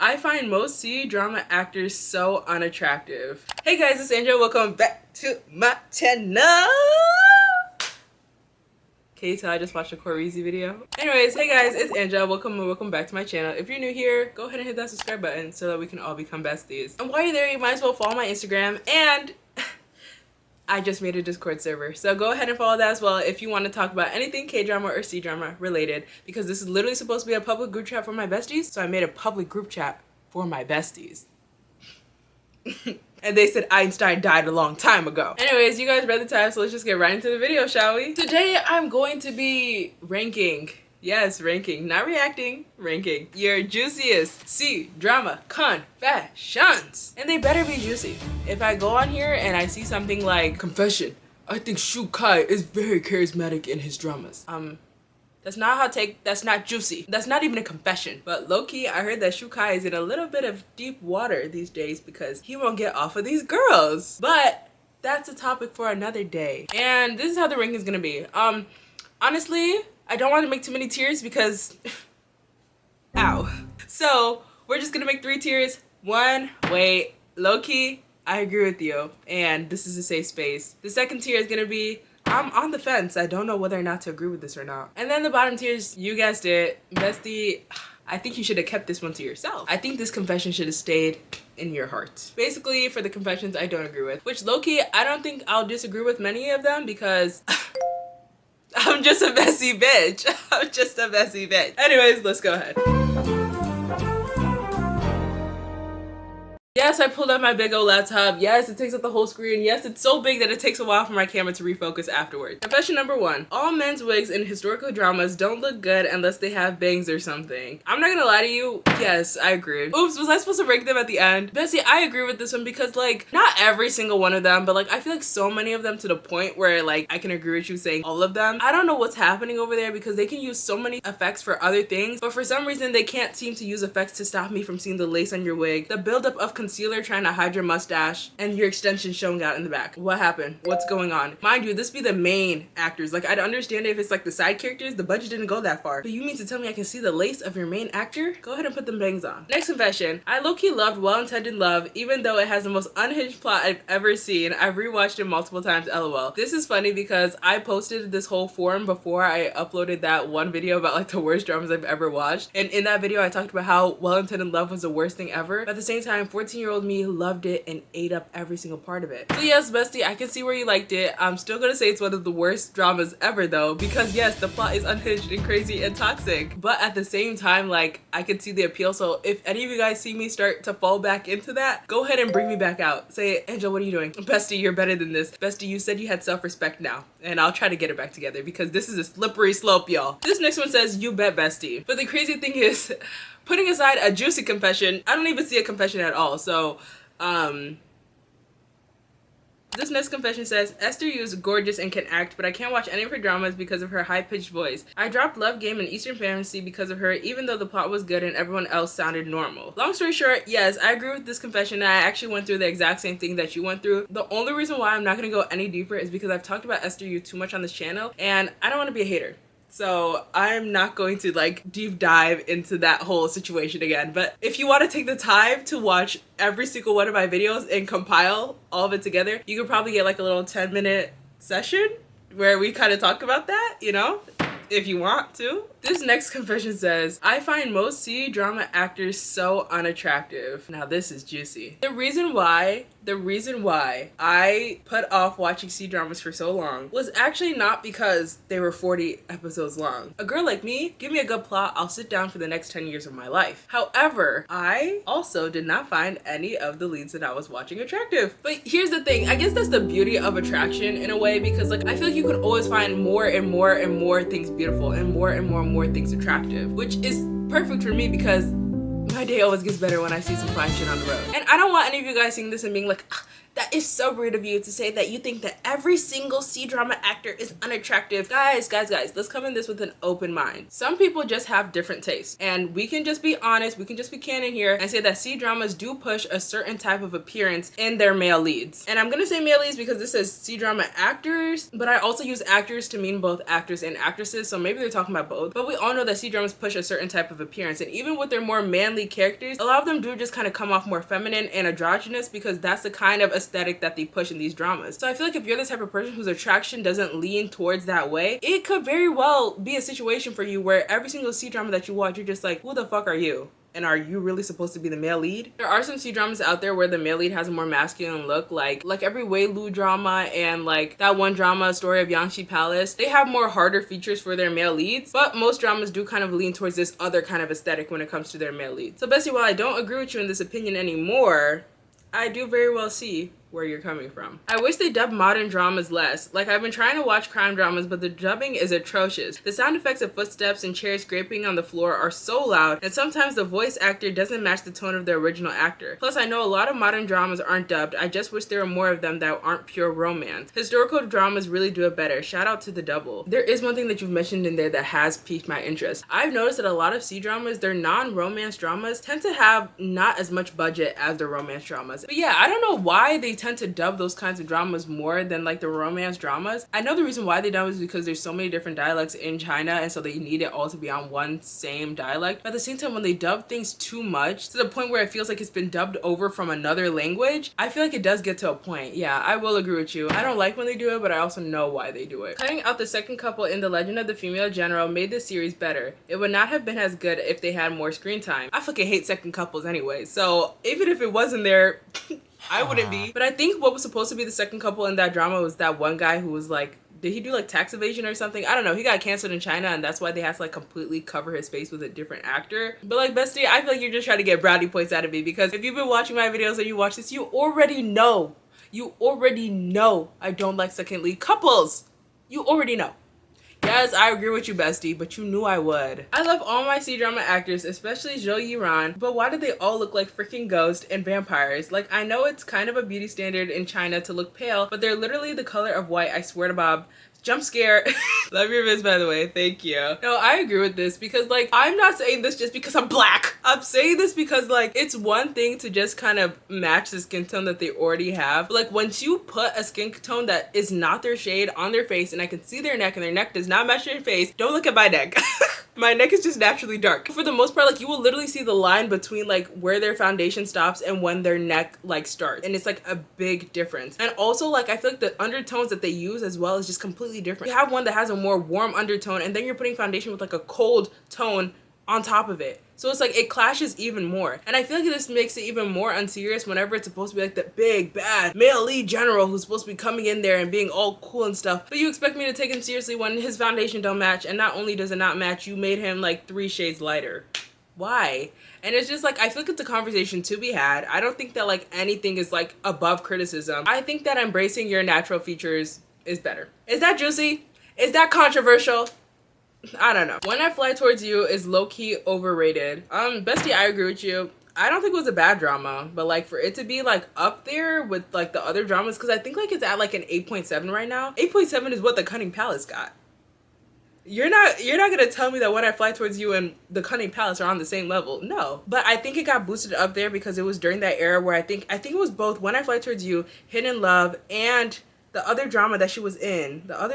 I find most C-drama actors so unattractive. Hey guys, it's Angel. Welcome back to my channel. Can you tell I just watched a Correezy video? Anyways, hey guys, it's Angel. Welcome back to my channel. If you're new here, go ahead and hit that subscribe button so that we can all become besties. And while you're there, you might as well follow my Instagram, and I just made a Discord server. So go ahead and follow that as well if you want to talk about anything K-drama or C-drama related, because this is literally supposed to be a public group chat for my besties. So I made a public group chat for my besties. And they said Einstein died a long time ago. Anyways, you guys read the title, so let's just get right into the video, shall we? Today, I'm going to be ranking. Yes, ranking. Not reacting. Ranking. Your juiciest C-drama confessions. And they better be juicy. If I go on here and I see something like, confession, I think Shukai is very charismatic in his dramas. That's not juicy. That's not even a confession. But low-key, I heard that Shukai is in a little bit of deep water these days because he won't get off of these girls. But that's a topic for another day. And this is how the ranking is gonna be. Honestly, I don't want to make too many tiers because ow. So we're just gonna make 3 tiers. Wait, low-key, I agree with you. And this is a safe space. The second tier is gonna be, I'm on the fence. I don't know whether or not to agree with this or not. And then the bottom tiers, you guessed it, bestie, I think you should have kept this one to yourself. I think this confession should have stayed in your heart. Basically, for the confessions I don't agree with, which low-key, I don't think I'll disagree with many of them because I'm just a messy bitch. I'm just a messy bitch. Anyways, let's go ahead. Yes, I pulled out my big old laptop. Yes, it takes up the whole screen. Yes, it's so big that it takes a while for my camera to refocus afterwards. Confession number 1. All men's wigs in historical dramas don't look good unless they have bangs or something. I'm not gonna lie to you. Yes, I agree. Oops, was I supposed to rank them at the end? Bessie, I agree with this one because, like, not every single one of them, but, like, I feel like so many of them to the point where, like, I can agree with you saying all of them. I don't know what's happening over there because they can use so many effects for other things, but for some reason they can't seem to use effects to stop me from seeing the lace on your wig, the buildup of concealer trying to hide your mustache, and your extension showing out in the back. What happened? What's going on? Mind you, this be the main actors. Like, I'd understand if it's like the side characters, the budget didn't go that far. But you mean to tell me I can see the lace of your main actor? Go ahead and put them bangs on. Next confession. I low-key loved Well-Intended Love, even though it has the most unhinged plot I've ever seen. I've rewatched it multiple times, lol. This is funny because I posted this whole forum before I uploaded that one video about like the worst dramas I've ever watched. And in that video, I talked about how Well-Intended Love was the worst thing ever. But at the same time, 14-year-old me loved it and ate up every single part of it. So yes, bestie, I can see where you liked it. I'm still gonna say it's one of the worst dramas ever though, because yes, the plot is unhinged and crazy and toxic. But at the same time, like, I can see the appeal. So if any of you guys see me start to fall back into that, go ahead and bring me back out. Say, Angel, what are you doing? Bestie, you're better than this. Bestie, you said you had self-respect now. And I'll try to get it back together because this is a slippery slope, y'all. This next one says, you bet, bestie. But the crazy thing is, putting aside a juicy confession, I don't even see a confession at all. So this next confession says, Esther Yu is gorgeous and can act, but I can't watch any of her dramas because of her high-pitched voice. I dropped Love Game and Eastern Fantasy because of her, even though the plot was good and everyone else sounded normal. Long story short, yes, I agree with this confession. I actually went through the exact same thing that you went through. The only reason why I'm not gonna go any deeper is because I've talked about Esther Yu too much on this channel, and I don't want to be a hater. So I'm not going to like deep dive into that whole situation again. But if you want to take the time to watch every single one of my videos and compile all of it together, you could probably get like a little 10-minute session where we kind of talk about that, you know, if you want to. This next confession says, I find most C-drama actors so unattractive. Now this is juicy. The reason why I put off watching C-dramas for so long was actually not because they were 40 episodes long. A girl like me, give me a good plot, I'll sit down for the next 10 years of my life. However, I also did not find any of the leads that I was watching attractive. But here's the thing, I guess that's the beauty of attraction in a way, because like I feel like you can always find more and more and more things beautiful and more things attractive, which is perfect for me because my day always gets better when I see some fine shit on the road. And I don't want any of you guys seeing this and being like, That is so rude of you to say that you think that every single C-drama actor is unattractive. Guys, let's come in this with an open mind. Some people just have different tastes, and we can just be honest, we can just be candid here and say that C-dramas do push a certain type of appearance in their male leads. And I'm gonna say male leads because this says C-drama actors, but I also use actors to mean both actors and actresses, so maybe they're talking about both. But we all know that C-dramas push a certain type of appearance, and even with their more manly characters, a lot of them do just kind of come off more feminine and androgynous because that's the kind of aesthetic that they push in these dramas. So I feel like if you're the type of person whose attraction doesn't lean towards that way, it could very well be a situation for you where every single C-drama that you watch, you're just like, who the fuck are you? And are you really supposed to be the male lead? There are some C-dramas out there where the male lead has a more masculine look, like every Wei-Lu drama and like that one drama, Story of Yangshi Palace. They have more harder features for their male leads, but most dramas do kind of lean towards this other kind of aesthetic when it comes to their male leads. So Bestie, while I don't agree with you in this opinion anymore, I do very well see where you're coming from. I wish they dubbed modern dramas less. Like, I've been trying to watch crime dramas, but the dubbing is atrocious. The sound effects of footsteps and chairs scraping on the floor are so loud, and sometimes the voice actor doesn't match the tone of the original actor. Plus, I know a lot of modern dramas aren't dubbed. I just wish there were more of them that aren't pure romance. Historical dramas really do it better. Shout out to The Double. There is one thing that you've mentioned in there that has piqued my interest. I've noticed that a lot of C-dramas, their non-romance dramas, tend to have not as much budget as the romance dramas. But yeah, I don't know why they tend to dub those kinds of dramas more than like the romance dramas. I know the reason why they dub is because there's so many different dialects in China, and so they need it all to be on one same dialect. But at the same time, when they dub things too much to the point where it feels like it's been dubbed over from another language, I feel like it does get to a point. Yeah, I will agree with you. I don't like when they do it, but I also know why they do it. Cutting out the second couple in The Legend of the Female General made the series better. It would not have been as good if they had more screen time. I fucking hate second couples anyway, so even if it wasn't there, I wouldn't be. But I think what was supposed to be the second couple in that drama was that one guy who was like, did he do like tax evasion or something? I don't know. He got canceled in China, and that's why they had to like completely cover his face with a different actor. But like, Bestie, I feel like you're just trying to get brownie points out of me, because if you've been watching my videos and you watch this, you already know. You already know I don't like second lead couples. You already know. Yes, I agree with you, Bestie, but you knew I would. I love all my C-drama actors, especially Zhou Yiran, but why do they all look like freaking ghosts and vampires? Like, I know it's kind of a beauty standard in China to look pale, but they're literally the color of white, I swear to Bob. Jump scare. Love your vids, by the way. Thank you. No, I agree with this because like, I'm not saying this just because I'm black. I'm saying this because like, it's one thing to just kind of match the skin tone that they already have. But like, once you put a skin tone that is not their shade on their face, and I can see their neck and their neck does not match their face, don't look at my neck. My neck is just naturally dark. For the most part, like, you will literally see the line between like where their foundation stops and when their neck like starts, and it's like a big difference. And also, like, I feel like the undertones that they use as well is just completely different. You have one that has a more warm undertone, and then you're putting foundation with like a cold tone on top of it. So it's like, it clashes even more. And I feel like this makes it even more unserious whenever it's supposed to be like the big, bad male lead general who's supposed to be coming in there and being all cool and stuff. But you expect me to take him seriously when his foundation don't match, and not only does it not match, you made him like 3 shades lighter. Why? And it's just like, I feel like it's a conversation to be had. I don't think that like anything is like above criticism. I think that embracing your natural features is better. Is that juicy? Is that controversial? I don't know. When I Fly Towards You is low-key overrated. Bestie, I agree with you. I don't think it was a bad drama, but like, for it to be like up there with like the other dramas, because I think like it's at like an 8.7 right now. 8.7 is what The Cunning Palace got. You're not gonna tell me that When I Fly Towards You and The Cunning Palace are on the same level. No. But I think it got boosted up there because it was during that era where I think it was both When I Fly Towards You, Hidden Love, and the other drama that she was in. I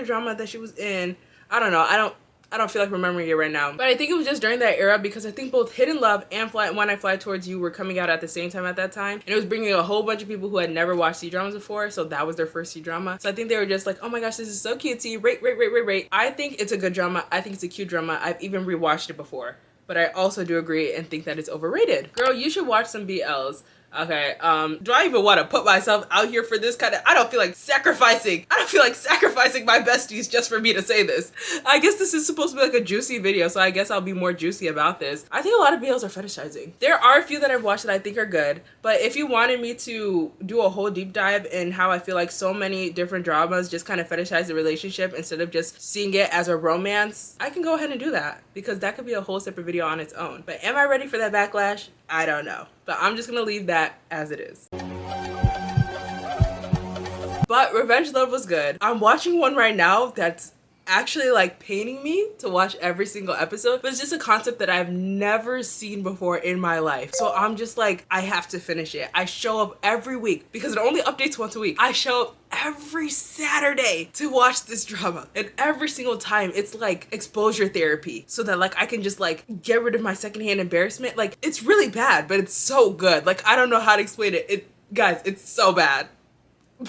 don't know. I don't feel like remembering it right now. But I think it was just during that era because I think both Hidden Love and When I Fly Towards You were coming out at the same time at that time. And it was bringing a whole bunch of people who had never watched C-dramas before, so that was their first C-drama. So I think they were just like, oh my gosh, this is so cutesy, rate. I think it's a good drama. I think it's a cute drama. I've even rewatched it before. But I also do agree and think that it's overrated. Girl, you should watch some BLs. Okay, do I even want to put myself out here for this kind of, I don't feel like sacrificing my besties just for me to say this. I guess this is supposed to be like a juicy video, so I guess I'll be more juicy about this. I think a lot of BLs are fetishizing. There are a few that I've watched that I think are good, but if you wanted me to do a whole deep dive in how I feel like so many different dramas just kind of fetishize the relationship instead of just seeing it as a romance, I can go ahead and do that, because that could be a whole separate video on its own. But am I ready for that backlash? I don't know. But I'm just gonna leave that as it is. But Revenge Love was good. I'm watching one right now that's actually like paining me to watch every single episode, but it's just a concept that I've never seen before in my life. So I'm just like, I have to finish it. I show up every week because it only updates once a week. I show up every Saturday to watch this drama, and every single time it's like exposure therapy so that like I can just like get rid of my secondhand embarrassment. Like, it's really bad, but it's so good. Like, I don't know how to explain it. Guys, it's so bad,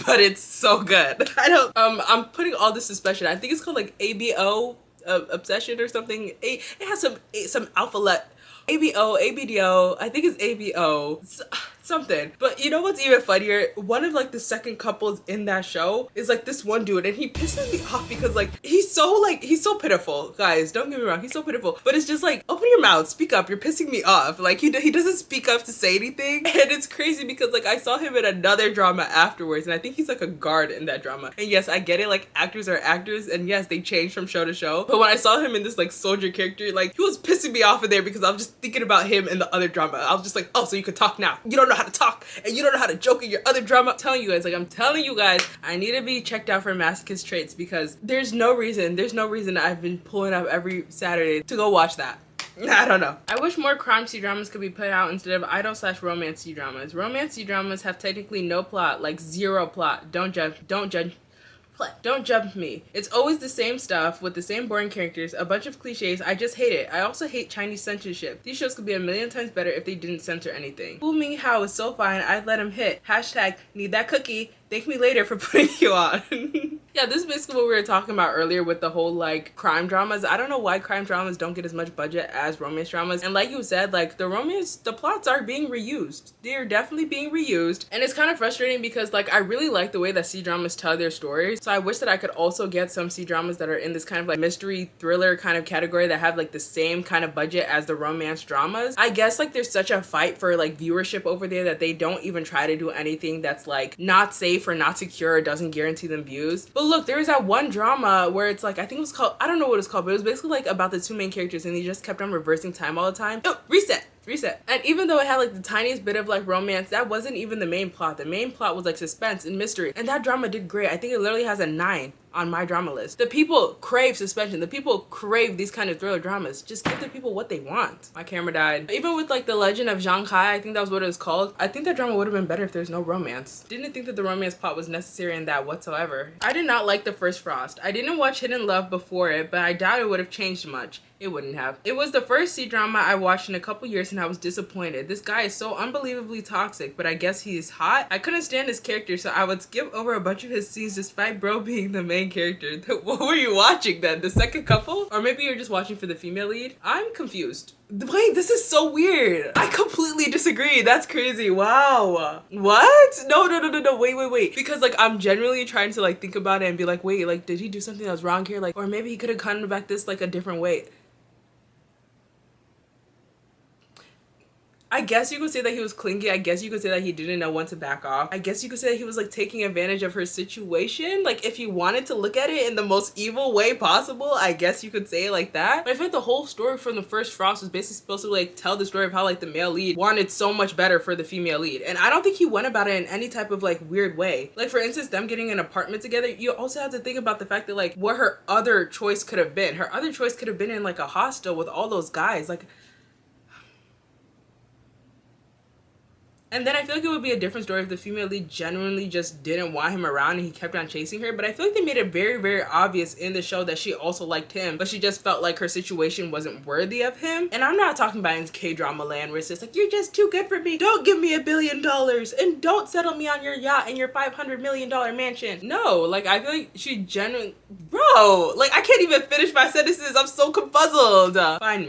but it's so good. I'm putting all this suspension. I think it's called like ABO, obsession or something. It has some alphabet. ABO, ABDO, I think it's ABO, something. But you know what's even funnier? One of like the second couples in that show is like this one dude, and he pisses me off because like he's so pitiful. Guys, don't get me wrong, he's so pitiful. But it's just like, open your mouth, speak up, you're pissing me off. Like he doesn't speak up to say anything. And it's crazy because like I saw him in another drama afterwards, and I think he's like a guard in that drama. And yes, I get it, like actors are actors, and yes, they change from show to show. But when I saw him in this like soldier character, like he was pissing me off in there because I was just thinking about him in the other drama. I was just like, oh, so you could talk now. You don't know how to talk, and you don't know how to joke in your other drama. I'm telling you guys, I need to be checked out for masochist traits because there's no reason I've been pulling up every Saturday to go watch that. I don't know. I wish more crime C-dramas could be put out instead of idol/romance C-dramas. Romance C-dramas have technically no plot, like zero plot. Don't judge me. It's always the same stuff with the same boring characters, a bunch of cliches. I just hate it. I also hate Chinese censorship. These shows could be a million times better if they didn't censor anything. Fu Minghao is so fine, I'd let him hit. Hashtag need that cookie. Thank me later for putting you on. Yeah, this is basically what we were talking about earlier with the whole like crime dramas. I don't know why crime dramas don't get as much budget as romance dramas. And like you said, like the plots are being reused. They're definitely being reused. And it's kind of frustrating because like I really like the way that C-dramas tell their stories. So I wish that I could also get some C-dramas that are in this kind of like mystery thriller kind of category that have like the same kind of budget as the romance dramas. I guess like there's such a fight for like viewership over there that they don't even try to do anything that's like not safe or not secure or doesn't guarantee them views. But look, there was that one drama where it's like, I think it was called, I don't know what it's called, but it was basically like about the two main characters and they just kept on reversing time all the time. Oh, reset. And even though it had like the tiniest bit of like romance, that wasn't even the main plot. The main plot was like suspense and mystery, and that drama did great. I think it literally has a 9 on my drama list. The people crave suspension. The people crave these kind of thriller dramas. Just give the people what they want. My camera died. Even with like The Legend of Zhang Kai, I think that was what it was called. I think that drama would have been better if there's no romance. Didn't think that the romance plot was necessary in that whatsoever. I did not like The First Frost. I didn't watch Hidden Love before it, but I doubt it would have changed much. It wouldn't have. It was the first C-drama I watched in a couple years and I was disappointed. This guy is so unbelievably toxic, but I guess he is hot. I couldn't stand his character, so I would skip over a bunch of his scenes despite bro being the main character. What were you watching then? The second couple? Or maybe you're just watching for the female lead? I'm confused. Wait, this is so weird. I completely disagree. That's crazy. Wow. What? No. Wait. Because like I'm genuinely trying to like think about it and be like, wait, like did he do something that was wrong here? Like, or maybe he could have come back this like a different way. I guess you could say that he was clingy. I guess you could say that he didn't know when to back off. I guess you could say that he was like taking advantage of her situation. Like if you wanted to look at it in the most evil way possible, I guess you could say it like that. But I feel like the whole story from The First Frost was basically supposed to like tell the story of how like the male lead wanted so much better for the female lead. And I don't think he went about it in any type of like weird way. Like for instance, them getting an apartment together, you also have to think about the fact that like what her other choice could have been. Her other choice could have been in like a hostel with all those guys. Like, and then I feel like it would be a different story if the female lead genuinely just didn't want him around and he kept on chasing her. But I feel like they made it very, very obvious in the show that she also liked him, but she just felt like her situation wasn't worthy of him. And I'm not talking about in K-drama land where it's just like, you're just too good for me. Don't give me $1 billion and don't settle me on your yacht and your $500 million mansion. No, like I feel like she genuinely, bro, like I can't even finish my sentences. I'm so confuzzled. Find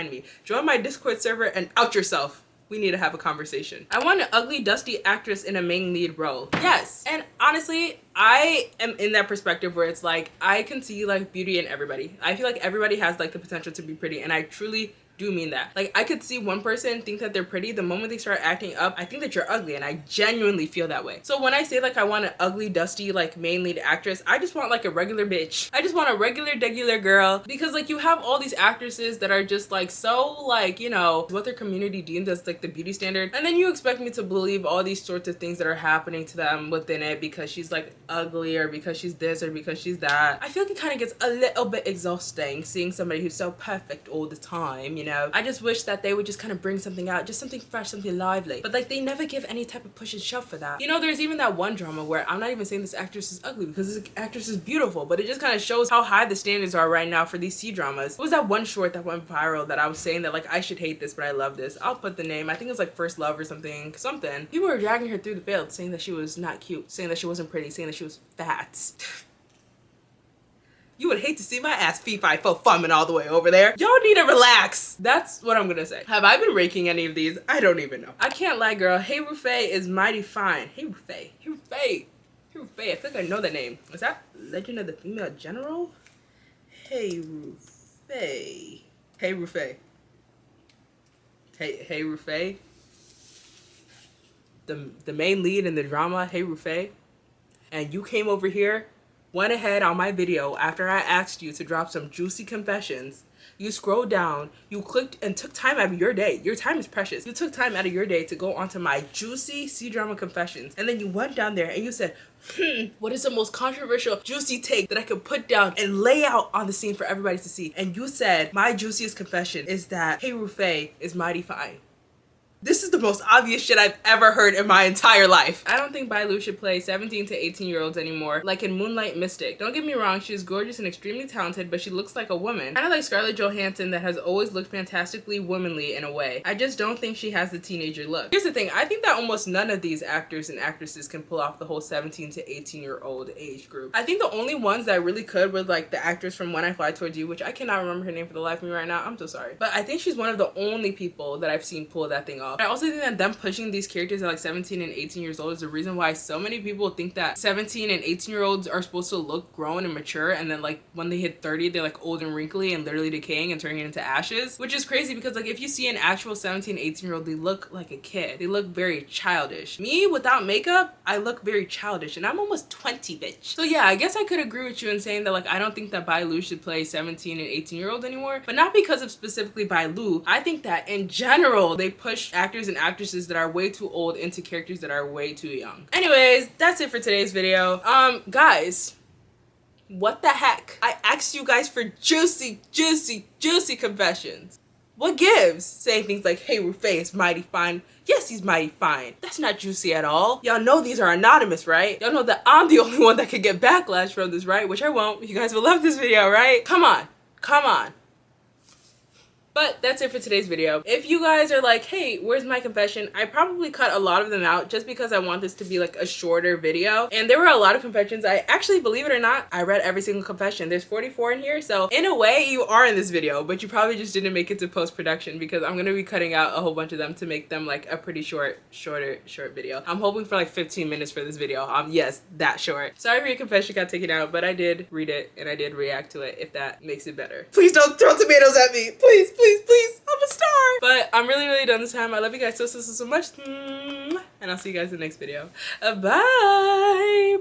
me. Join my Discord server and out yourself. We need to have a conversation. I want an ugly, dusty actress in a main lead role. Yes. And honestly, I am in that perspective where it's like, I can see like beauty in everybody. I feel like everybody has like the potential to be pretty. And I truly do mean that. Like, I could see one person think that they're pretty. The moment they start acting up, I think that you're ugly, and I genuinely feel that way. So when I say like I want an ugly, dusty, like main lead actress, I just want like a regular bitch. I just want a regular, degular girl, because like you have all these actresses that are just like so like, you know, what their community deems as like the beauty standard, and then you expect me to believe all these sorts of things that are happening to them within it because she's like ugly or because she's this or because she's that. I feel like it kind of gets a little bit exhausting seeing somebody who's so perfect all the time, you know. I just wish that they would just kind of bring something out, just something fresh, something lively, but like they never give any type of push and shove for that. You know, there's even that one drama where I'm not even saying this actress is ugly because this actress is beautiful, but it just kind of shows how high the standards are right now for these C-dramas. It was that one short that went viral that I was saying that like I should hate this but I love this. I'll put the name, I think it's like First Love or something. People were dragging her through the field saying that she was not cute, saying that she wasn't pretty, saying that she was fat. You would hate to see my ass fee-fi fo fumming all the way over there. Y'all need to relax. That's what I'm gonna say. Have I been raking any of these? I don't even know. I can't lie, girl. Hey Rufai is mighty fine. Hey Rufai. Hey Rufai. Hey Rufai. I think I know the name. Is that Legend of the Female General? Hey Rufai. Hey Rufai. Hey Rufai. The main lead in the drama, Hey Rufai. And you came over here, went ahead on my video after I asked you to drop some juicy confessions. You scrolled down, you clicked and took time out of your day. Your time is precious. You took time out of your day to go onto my juicy C-drama confessions. And then you went down there and you said, what is the most controversial, juicy take that I could put down and lay out on the scene for everybody to see? And you said, my juiciest confession is that Hey Rufai is mighty fine. This is the most obvious shit I've ever heard in my entire life. I don't think Bailu should play 17 to 18-year-olds anymore, like in Moonlight Mystic. Don't get me wrong, she's gorgeous and extremely talented, but she looks like a woman. Kind of like Scarlett Johansson that has always looked fantastically womanly in a way. I just don't think she has the teenager look. Here's the thing, I think that almost none of these actors and actresses can pull off the whole 17 to 18-year-old age group. I think the only ones that really could were like the actress from When I Fly Towards You, which I cannot remember her name for the life of me right now. I'm so sorry. But I think she's one of the only people that I've seen pull that thing off. I also think that them pushing these characters at like 17 and 18 years old is the reason why so many people think that 17 and 18-year-olds are supposed to look grown and mature, and then like when they hit 30 they're like old and wrinkly and literally decaying and turning into ashes, which is crazy because like if you see an actual 17, 18-year-old, they look like a kid. They look very childish. Me, without makeup, I look very childish, and I'm almost 20, bitch. So yeah, I guess I could agree with you in saying that like I don't think that Bailu should play 17 and 18-year-olds anymore, but not because of specifically Bailu. I think that in general they push actors and actresses that are way too old into characters that are way too young. Anyways, that's it for today's video. Guys, what the heck? I asked you guys for juicy confessions. What gives? Saying things like, hey, Rufai is mighty fine. Yes, he's mighty fine. That's not juicy at all. Y'all know these are anonymous, right? Y'all know that I'm the only one that could get backlash from this, right? Which I won't. You guys will love this video, right? Come on. Come on. But that's it for today's video. If you guys are like, hey, where's my confession? I probably cut a lot of them out just because I want this to be like a shorter video. And there were a lot of confessions. I actually, believe it or not, I read every single confession. There's 44 in here. So in a way, you are in this video, but you probably just didn't make it to post-production because I'm gonna be cutting out a whole bunch of them to make them like a pretty short video. I'm hoping for like 15 minutes for this video. Yes, that short. Sorry for your confession got taken out, but I did read it and I did react to it, if that makes it better. Please don't throw tomatoes at me. Please, please. Please, I'm a star. But I'm really done this time. I love you guys so much. And I'll see you guys in the next video. Bye.